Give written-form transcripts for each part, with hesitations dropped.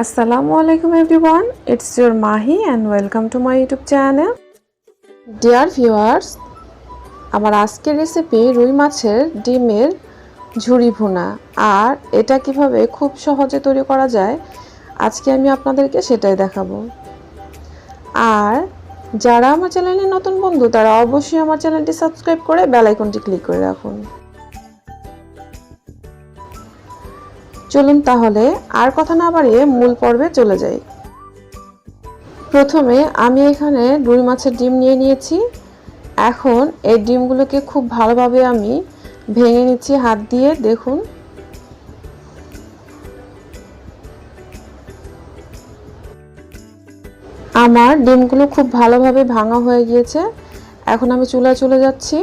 Assalamu alaikum everyone, it's your Mahi and welcome to my YouTube channel. Dear viewers, আমার আজকের recipe রুই মাছের ডিমের ঝুরি ভুনা। আর এটা কিভাবে খুব সহজে তৈরি করা যায় আজকে আমি আপনাদেরকে সেটাই দেখাবো। আর যারা আমার চ্যানেলে নতুন বন্ধু তারা অবশ্যই আমার চ্যানেলটি সাবস্ক্রাইব করে বেল আইকনটি ক্লিক করে রাখুন। চলুন তাহলে আর কথা না বাড়িয়ে মূল পর্বে চলে যাই। প্রথমে আমি এখানে রুই মাছের ডিম নিয়ে নিয়েছি। এখন এই ডিমগুলোকে খুব ভালোভাবে আমি ভেঙে নিচ্ছি হাত দিয়ে। দেখুন, আমার ডিমগুলো খুব ভালোভাবে ভাঙা হয়ে গিয়েছে। এখন আমি চুলায় চলে যাচ্ছি।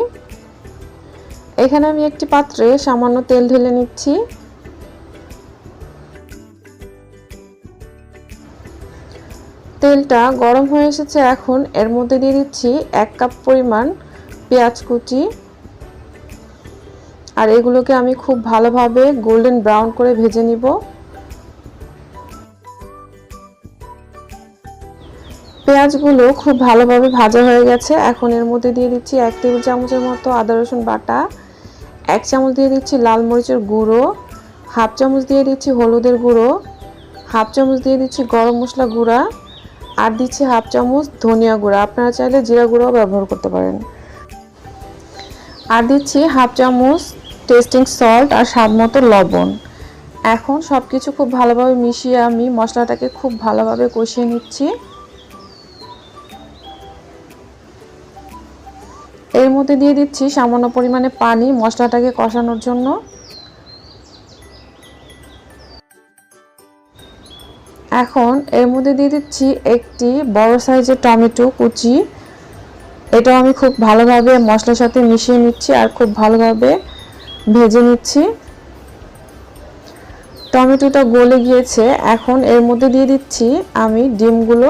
এখানে আমি একটি পাত্রে সামান্য তেল ঢেলে নিচ্ছি। তেলটা গরম হয়ে এসেছে। এখন এর মধ্যে দিয়ে দিচ্ছি 1 কাপ পরিমাণ পেঁয়াজ কুচি। আর এগুলোকে আমি খুব ভালোভাবে গোল্ডেন ব্রাউন করে ভেজে নিব। পেঁয়াজগুলো খুব ভালোভাবে ভাজা হয়ে গেছে। এখন এর মধ্যে দিয়ে দিচ্ছি 1 টেবিল চামচের মতো আদা রসুন বাটা, 1 চামচ দিয়ে দিচ্ছি লাল মরিচের গুঁড়ো, 1/2 চামচ দিয়ে দিচ্ছি হলুদের গুঁড়ো, 1/2 চামচ দিয়ে দিচ্ছি গরম মশলা গুঁড়া, আর দিচ্ছি 1/2 চামচ ধনিয়া গুঁড়া। আপনারা চাইলে জিরা গুঁড়াও ব্যবহার করতে পারেন। আর দিচ্ছি 1/2 চামচ টেস্টিং সল্ট আর স্বাদ মতো লবণ। এখন সব কিছু খুব ভালোভাবে মিশিয়ে আমি মশলাটাকে খুব ভালোভাবে কষিয়ে নিচ্ছি। এর মধ্যে দিয়ে দিচ্ছি সামান্য পরিমাণে পানি মশলাটাকে কষানোর জন্য। এখন এর মধ্যে দিয়ে দিচ্ছি একটি বড় সাইজের টমেটো কুচি। এটাও আমি খুব ভালোভাবে মশলার সাথে মিশিয়ে নিচ্ছি আর খুব ভালোভাবে ভেজে নিচ্ছি। টমেটোটা গলে গিয়েছে। এখন এর মধ্যে দিয়ে দিচ্ছি আমি ডিমগুলো।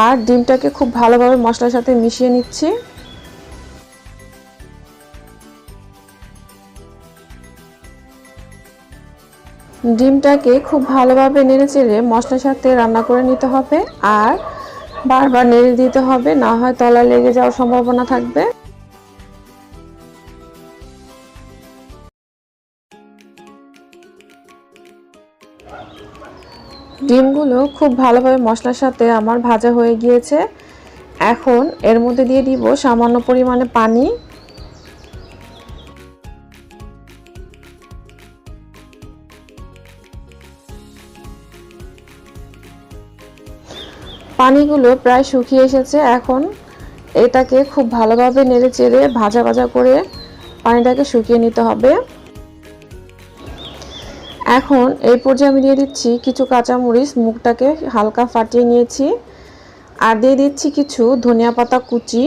আর ডিমটাকে খুব ভালোভাবে মশলার সাথে মিশিয়ে নিচ্ছি। ডিমটাকে খুব ভালোভাবে নেড়েচেড়ে মশলার সাথে রান্না করে নিতে হবে। আর বারবার নেড়ে দিতে হবে, না হয় তলায় লেগে যাওয়ার সম্ভাবনা থাকবে। ডিমগুলো খুব ভালোভাবে মশলার সাথে আমার ভাজা হয়ে গিয়েছে। এখন এর মধ্যে দিয়ে দিব সামান্য পরিমাণে পানি। পানিগুলো প্রায় শুকিয়ে এসেছে। এখন এটাকে খুব ভালোভাবে নেড়ে চেড়ে ভাজা ভাজা করে পানিটাকে শুকিয়ে নিতে হবে। এখন এই পর্যায়ে আমি দিয়ে দিচ্ছি কিছু কাঁচামরিচ, মুখটাকে হালকা ফাটিয়ে নিয়েছি। আর দিয়ে দিচ্ছি কিছু ধনিয়া পাতা কুচি।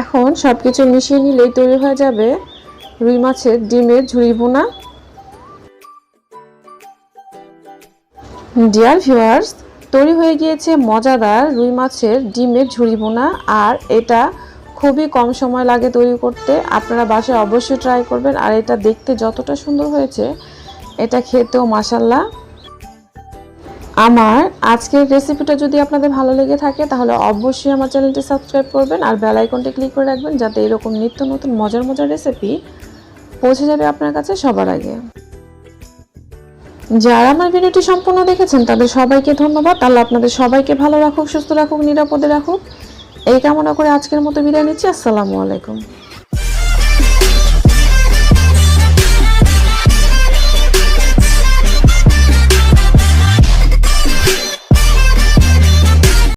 এখন সবকিছু মিশিয়ে নিলেই তৈরি হয়ে যাবে রুই মাছের ডিমের ঝুরি ভুনা। ডিয়ার ভিউয়ার্স, তৈরি হয়ে গিয়েছে মজাদার রুই মাছের ডিমের ঝুরি ভুনা। আর এটা খুবই কম সময় লাগে তৈরি করতে। আপনারা বাসায় অবশ্যই ট্রাই করবেন। আর এটা দেখতে যতটা সুন্দর হয়েছে এটা খেতেও মাশাআল্লাহ। আমার আজকের রেসিপিটা যদি আপনাদের ভালো লেগে থাকে তাহলে অবশ্যই আমার চ্যানেলটি সাবস্ক্রাইব করবেন আর বেল আইকনটি ক্লিক করে রাখবেন, যাতে এরকম নিত্য নতুন মজার মজার রেসিপি পৌঁছে যাবে আপনার কাছে সবার আগে। যারা আমার ভিডিওটি সম্পূর্ণ দেখেছেন তাদের সবাইকে ধন্যবাদ। আল্লাহ আপনাদের সবাইকে ভালো রাখুক, সুস্থ রাখুক, নিরাপদে রাখুক এই কামনা করে আজকের মতো বিদায় নিচ্ছি। আসসালামু আলাইকুম।